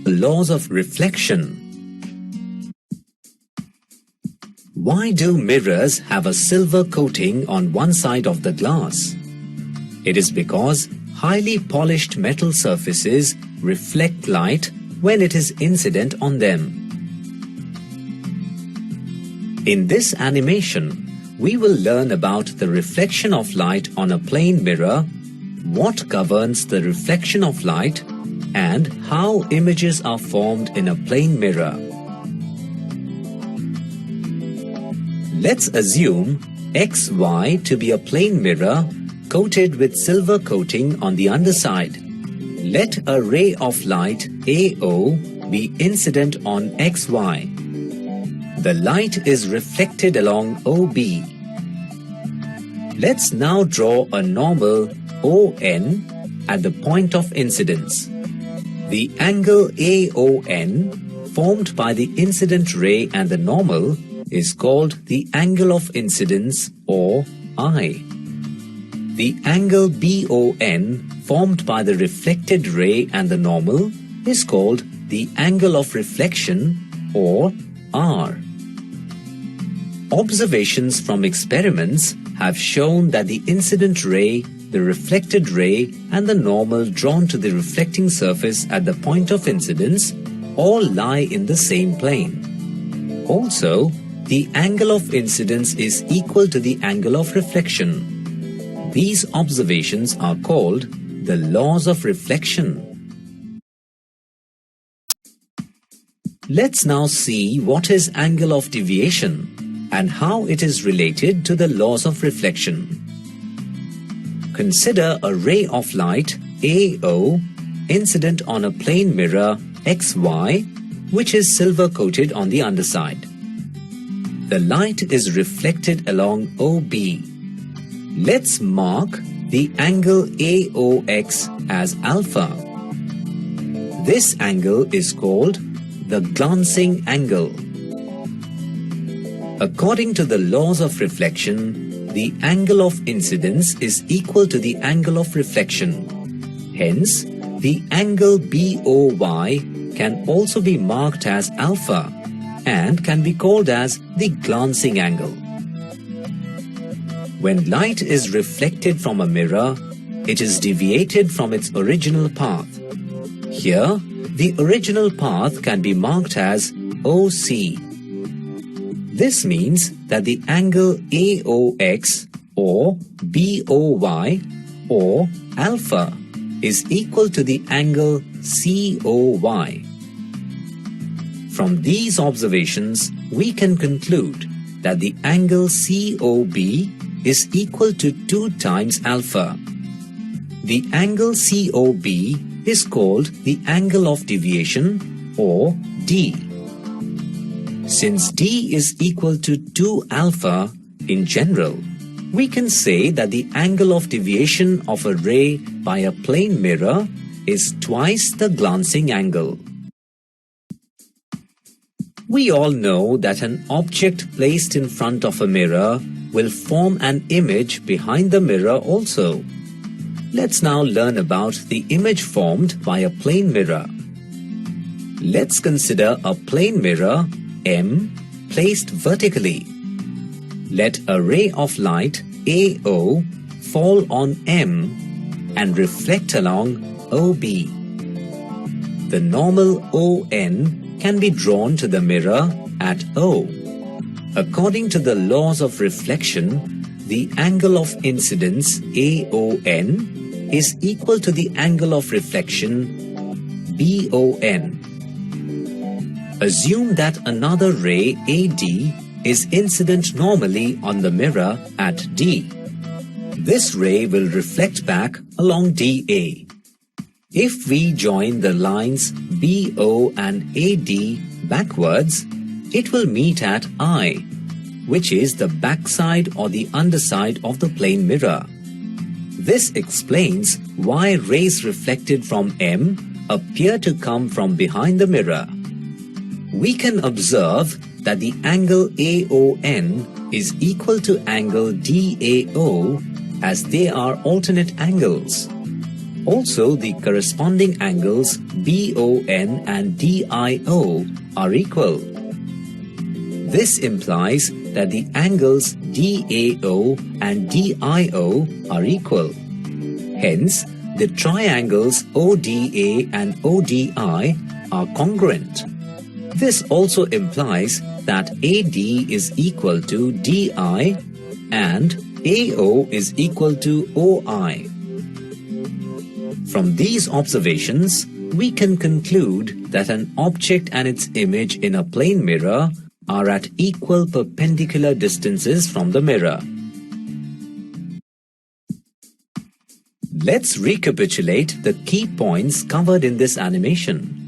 Laws of reflection. Why do mirrors have a silver coating on one side of the glass? It is because highly polished metal surfaces reflect light when it is incident on them. In this animation, we will learn about the reflection of light on a plane mirror, what governs the reflection of light, and how images are formed in a plane mirror. Let's assume XY to be a plane mirror coated with silver coating on the underside. Let a ray of light AO be incident on XY. The light is reflected along OB. Let's now draw a normal ON at the point of incidence. The angle AON formed by the incident ray and the normal is called the angle of incidence, or I. The angle BON formed by the reflected ray and the normal is called the angle of reflection, or R. Observations from experiments have shown that the incident ray, the reflected ray and the normal drawn to the reflecting surface at the point of incidence all lie in the same plane. Also, the angle of incidence is equal to the angle of reflection. These observations are called the laws of reflection. Let's now see what is angle of deviation and how it is related to the laws of reflection. Consider a ray of light AO incident on a plane mirror XY, which is silver coated on the underside. The light is reflected along OB. Let's mark the angle AOX as alpha. This angle is called the glancing angle. According to the laws of reflection, the angle of incidence is equal to the angle of reflection. Hence, the angle BOY can also be marked as alpha and can be called as the glancing angle. When light is reflected from a mirror, it is deviated from its original path. Here, the original path can be marked as OC. This means that the angle AOX or BOY or alpha is equal to the angle COY. From these observations, we can conclude that the angle COB is equal to 2 times alpha. The angle COB is called the angle of deviation, or D. Since D is equal to 2 alpha in general, we can say that the angle of deviation of a ray by a plane mirror is twice the glancing angle. We all know that an object placed in front of a mirror will form an image behind the mirror also. Let's now learn about the image formed by a plane mirror. Let's consider a plane mirror M placed vertically. Let a ray of light AO fall on M and reflect along OB. The normal ON can be drawn to the mirror at O. According to the laws of reflection, the angle of incidence AON is equal to the angle of reflection BON. Assume that another ray AD is incident normally on the mirror at D. This ray will reflect back along DA. If we join the lines BO and AD backwards, it will meet at I, which is the backside or the underside of the plane mirror. This explains why rays reflected from M appear to come from behind the mirror. We can observe that the angle AON is equal to angle DAO as they are alternate angles. Also, the corresponding angles BON and DIO are equal. This implies that the angles DAO and DIO are equal. Hence, the triangles ODA and ODI are congruent. This also implies that AD is equal to DI and AO is equal to OI. From these observations, we can conclude that an object and its image in a plane mirror are at equal perpendicular distances from the mirror. Let's recapitulate the key points covered in this animation.